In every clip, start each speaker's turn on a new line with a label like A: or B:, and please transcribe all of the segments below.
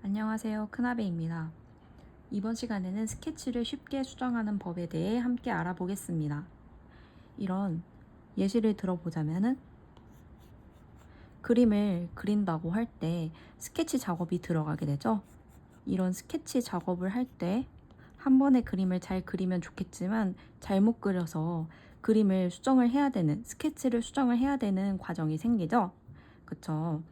A: 안녕하세요. 큰아베입니다. 이번 시간에는 스케치를 쉽게 수정하는 법에 대해 함께 알아보겠습니다. 이런 예시를 들어보자면은 그림을 그린다고 할 때 스케치 작업이 들어가게 되죠. 이런 스케치 작업을 할 때 한 번에 그림을 잘 그리면 좋겠지만 잘못 그려서 그림을 수정을 해야 되는, 스케치를 수정을 해야 되는 과정이 생기죠. 그쵸?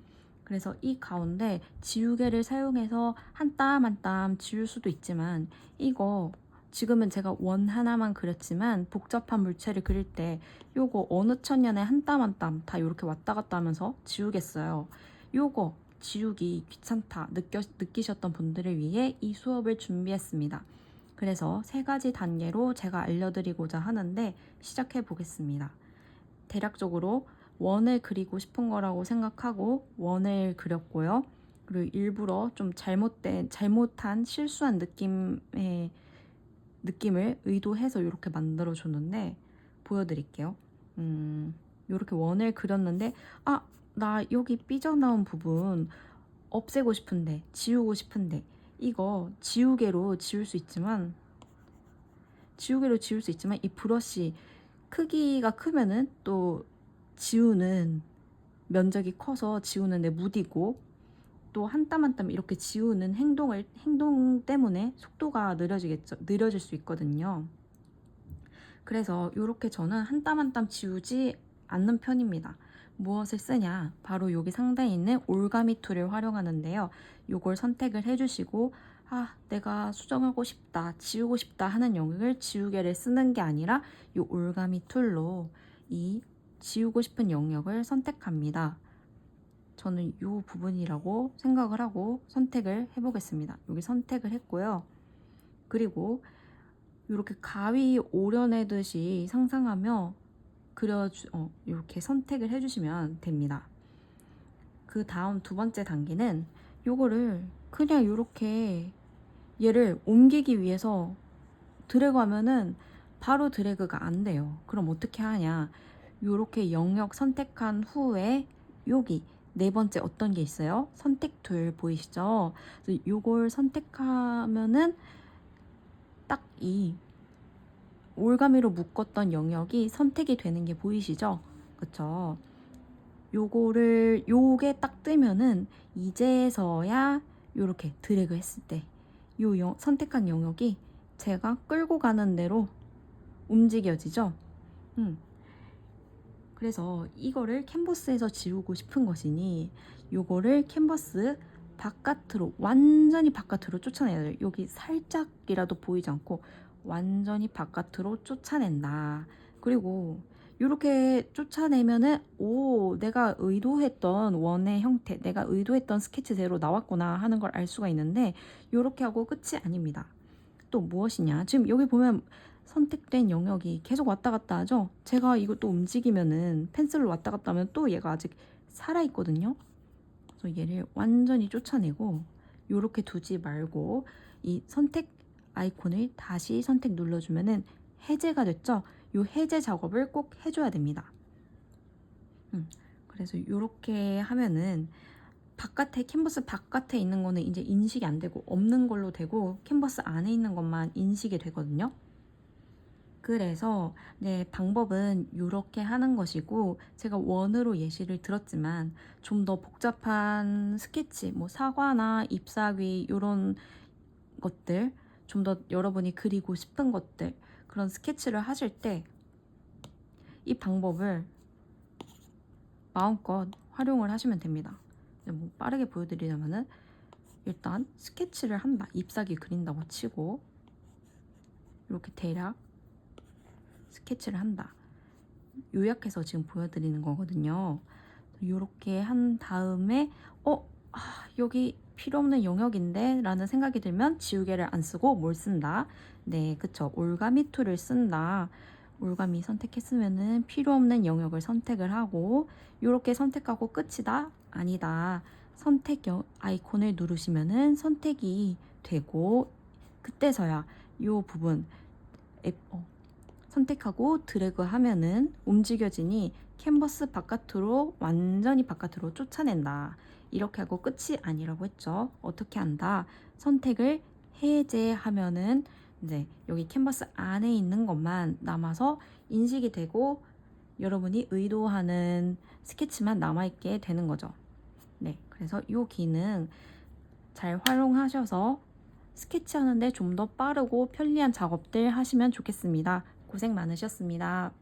A: 그래서 이 가운데 지우개를 사용해서 한 땀 한 땀 지울 수도 있지만, 이거 지금은 제가 원 하나만 그렸지만 복잡한 물체를 그릴 때 요거 어느 천년에 한 땀 한 땀 다 이렇게 왔다 갔다 하면서 지우겠어요. 요거 지우기 귀찮다 느끼셨던 분들을 위해 이 수업을 준비했습니다. 그래서 세 가지 단계로 제가 알려드리고자 하는데 시작해 보겠습니다. 대략적으로 원을 그리고 싶은 거라고 생각하고 원을 그렸고요. 그리고 일부러 좀 잘못한 실수한 느낌을 의도해서 이렇게 만들어 줬는데 보여드릴게요. 이렇게 원을 그렸는데, 나 여기 삐져나온 부분 없애고 싶은데, 지우고 싶은데, 이거 지우개로 지울 수 있지만 이 브러쉬 크기가 크면은 또 지우는 면적이 커서 지우는데 무디고, 또 한 땀 한 땀 이렇게 지우는 행동 때문에 속도가 느려질 수 있거든요. 그래서 이렇게 저는 한 땀 한 땀 지우지 않는 편입니다. 무엇을 쓰냐? 바로 여기 상단에 있는 올가미 툴을 활용하는데요. 이걸 선택을 해주시고, 내가 수정하고 싶다, 지우고 싶다 하는 영역을 지우개를 쓰는 게 아니라 이 올가미 툴로 이 지우고 싶은 영역을 선택합니다. 저는 이 부분이라고 생각을 하고 선택을 해보겠습니다. 여기 선택을 했고요. 그리고 이렇게 가위 오려내듯이 상상하며 이렇게 선택을 해주시면 됩니다. 그 다음 두 번째 단계는 요거를 그냥 이렇게 얘를 옮기기 위해서 드래그 하면은 바로 드래그가 안 돼요. 그럼 어떻게 하냐? 요렇게 영역 선택한 후에 여기 네 번째 어떤 게 있어요? 선택 툴 보이시죠? 그래서 요걸 선택하면은 딱 이 올가미로 묶었던 영역이 선택이 되는 게 보이시죠? 그쵸? 요게 딱 뜨면은 이제서야 요렇게 드래그 했을 때 선택한 영역이 제가 끌고 가는 대로 움직여지죠. 그래서 이거를 캔버스에서 지우고 싶은 것이니 요거를 캔버스 바깥으로, 완전히 바깥으로 쫓아내야 돼요. 여기 살짝이라도 보이지 않고 완전히 바깥으로 쫓아낸다. 그리고 이렇게 쫓아내면은 내가 의도했던 원의 형태, 내가 의도했던 스케치대로 나왔구나 하는 걸 알 수가 있는데, 이렇게 하고 끝이 아닙니다. 또 무엇이냐? 지금 여기 보면 선택된 영역이 계속 왔다 갔다 하죠? 제가 이것도 움직이면은, 펜슬로 왔다 갔다 하면 또 얘가 아직 살아있거든요? 그래서 얘를 완전히 쫓아내고, 이렇게 두지 말고 이 선택 아이콘을 다시 선택 눌러주면은 해제가 됐죠? 이 해제 작업을 꼭 해줘야 됩니다. 그래서 이렇게 하면은 캔버스 바깥에 있는 거는 이제 인식이 안 되고 없는 걸로 되고, 캔버스 안에 있는 것만 인식이 되거든요. 그래서 방법은 이렇게 하는 것이고, 제가 원으로 예시를 들었지만 좀 더 복잡한 스케치, 뭐 사과나 잎사귀 이런 것들, 좀 더 여러분이 그리고 싶은 것들, 그런 스케치를 하실 때 이 방법을 마음껏 활용을 하시면 됩니다. 뭐 빠르게 보여드리자면은, 일단 스케치를 한다, 잎사귀 그린다고 치고 이렇게 대략 스케치를 한다, 요약해서 지금 보여드리는 거거든요. 이렇게 한 다음에 여기 필요 없는 영역인데 라는 생각이 들면 지우개를 안 쓰고 뭘 쓴다? 네, 그쵸, 올가미 툴을 쓴다. 올가미 선택했으면은 필요 없는 영역을 선택을 하고, 이렇게 선택하고 끝이다? 아니다. 선택 아이콘을 누르시면은 선택이 되고, 그때서야 이 부분 선택하고 드래그 하면은 움직여지니 캔버스 바깥으로, 완전히 바깥으로 쫓아낸다. 이렇게 하고 끝이 아니라고 했죠. 어떻게 한다? 선택을 해제하면은 이제 여기 캔버스 안에 있는 것만 남아서 인식이 되고 여러분이 의도하는 스케치만 남아있게 되는 거죠. 네, 그래서 이 기능 잘 활용하셔서 스케치하는데 좀 더 빠르고 편리한 작업들 하시면 좋겠습니다. 고생 많으셨습니다.